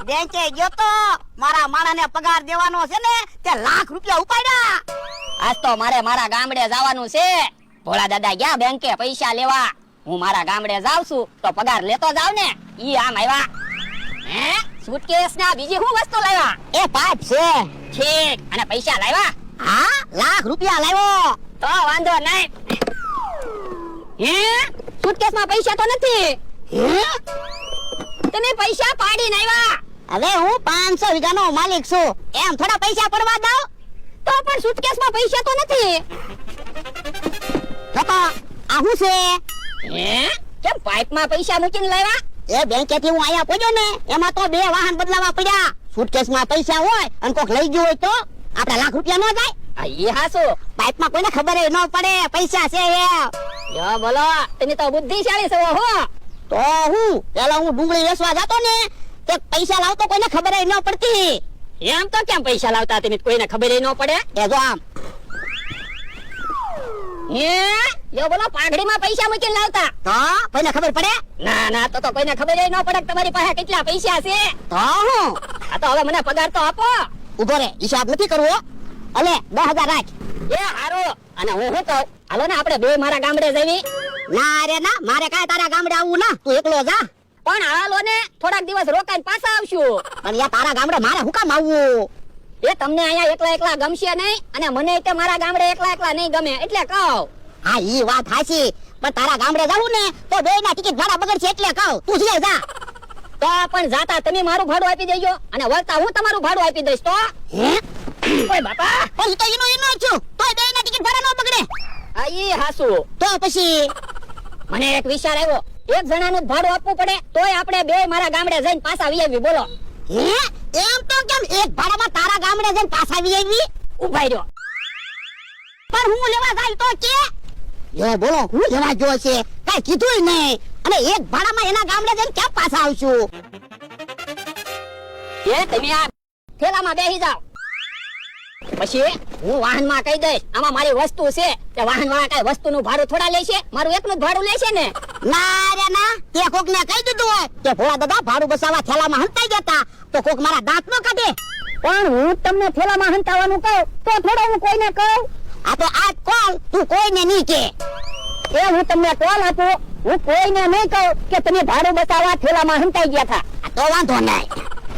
બેંકે ગયો તો મારા માણાને પગાર દેવાનો છે ને તે લાખ રૂપિયા ઉપાડ્યા. આજ તો મારા ગામડે જવાનું છે. ભોળા દાદા ગયા બેંકે પૈસા લેવા. હું મારા ગામડે જાઉં છું તો પગાર લેતો જાવ ને. ઈ આમ આવ્યા. હે સુટકેસ ના બીજી શું વસ્તુ લાવ્યા? એ પાઇપ છે. ઠીક. અને પૈસા લાવ્યા? હા, લાખ રૂપિયા લાવ્યો. તો વાંધો નહીં. હે સુટકેસમાં પૈસા તો નથી. હે? તમે પૈસા પાડીને આવ્યા. હવે હું 500 વીઘાનો માલિક છું, એમ થોડા પૈસા પડવા દઉં? તો પણ સુટકેસમાં પૈસા તો નથી. પપ્પા, આ શું છે? હે કેમ પાઇપમાં પૈસા મૂકીને લાવ્યા? એ બેંકેથી હું આયા પડ્યો ને, એમાં તો 2 વાહન બદલાવા પડ્યા. સુટકેસમાં પૈસા હોય અને કોક લઈ ગયું હોય તો આપણે લાખ રૂપિયા ન જાય. આ ઈ હાસુ. પાઇપમાં કોઈને ખબર ન પડે પૈસા છે એ. યો બોલો, તમે તો બુદ્ધિશાળી છો હો. તો હું પેલા હું ડુંગળી વેચવા જતો ને તે પૈસા લાવતો કોઈને ખબર ન પડતી. એમ તો કેમ પૈસા લાવતા તમે કોઈને ખબર ન પડે? એ જો આમ. હે યો બોલો, પાઘડીમાં પૈસા મૂકીને લાવતા? તો કોઈને ખબર પડે? ના તો કોઈને ખબર ન પડે કે તમારી પાસે કેટલા પૈસા છે. તો હું આ તો હવે મને પગાર તો આપો. ઉભો રે, હિસાબ નથી કરવો. અલે 10,000 રાખ. એ હારું. અને હું શું કહું, હાલો ને આપણે બે મારા ગામડે જઈએ. ના રે ના, મારે કાંઈ તારા ગામડે આવવું ના, તું એકલો જા. પણ હાલો ને, થોડાક દિવસ રોકાઈને પાછા આવશું. પણ યા તારા ગામડે મારે હું કામ આવવું? એ તમને અહીંયા એકલા ગમશે નહીં, અને મને તે મારા ગામડે એકલા નહીં ગમે, એટલે કહું. હા ઈ વાત હાચી, પણ તારા ગામડે જાવું ને તો બેયના ટિકિટ ભાડા બગડશે એટલે કહું, તું જઈ જા. તો પણ જાતા તમે મારું ભાડું આપી દેજો અને વળતા હું તમારું ભાડું આપી દઈશ. તો હે ઓય બાપા, પછી તો એનો છું તોય બેયના ટિકિટ ભાડા ન બગડે. આ ઈ હાસુ. તો પછી મને એક વિચાર આવ્યો, એક જણાનું જ ભાડું આપવું પડે તોય આપણે બે મારા ગામડે જઈને પાછા આવી આવી. બોલો. હે એમ તો કેમ એક ભાડામાં તારા ગામડે જઈને પાછા આવી આવી? ઉભા રહ્યો. પણ હું લેવા જાય તો કે યો બોલો, હું લેવા જો છે કાઈ કીધું નહીં, અને એક ભાડામાં એના ગામડે જઈને કેમ પાછા આવશું? એ તમે આ થેલામાં બેસી જાઓ, પછી હું વાહનમાં કહી દઈશ આમાં મારી વસ્તુ છે. તે વાહન વાળા કઈ વસ્તુનું ભાડું થોડા લેશે, મારું એકનું જ ભાડું લેશે ને. ના રે ના, તે કોકને કહી દીધું હોય કે ભોળા દાદા ભાડું બસાવા થેલામાં હંતાઈ જતા તો કોક મારા દાંત નો કાઢે. પણ હું તમને થેલામાં હંતાવાનું કહું તો થોડો હું કોઈને કહું? આ તો આજ કોલ તું કોઈને નહીં કે. એ હું તમને કોલ આપું, હું કોઈને નહીં કહું કે તમે ભાડું બસાવવા થેલામાં હંતાઈ ગયા હતા. આ તો વાંધો નહીં.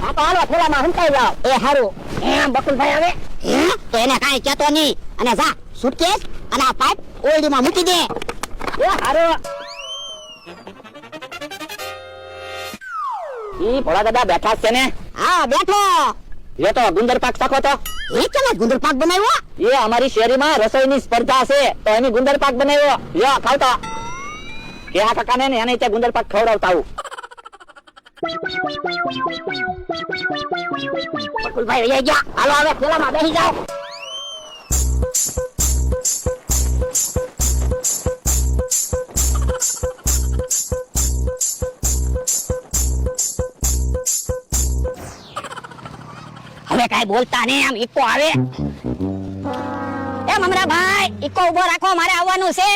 હા તો હાલો થેલામાં હંતાઈ જાઓ. એ હારું. એમ બકુલભાઈ આવે તો એને કાંઈ કહેતો નહીં, અને જા સુટકેસ અને આ પાઇપ ઓરડીમાં મૂકી દે. એ હારું. ઈ ભોળા દાદા બેઠા છે ને? હા બેઠો. એ તો ગુંદર પાક શાખો તો. એ કેમ ગુંદર પાક બનાવ્યો? એ અમારી શેરીમાં રસોઈની સ્પર્ધા છે તો એની ગુંદર પાક બનાવ્યો. લ્યો ખાવ તો. કે આ કાકાને ને એને તે ગુંદર પાક ખવડાવતા આવું. બકુલભાઈ વહી ગયા. હાલો હવે થેલામાં બેસી જાઓ. હવે કાઈ બોલતા નહીં, આમ ઈકો આવે. એ મમરાભાઈ, ઈકો ઉભો રાખો, મારે આવવાનું છે.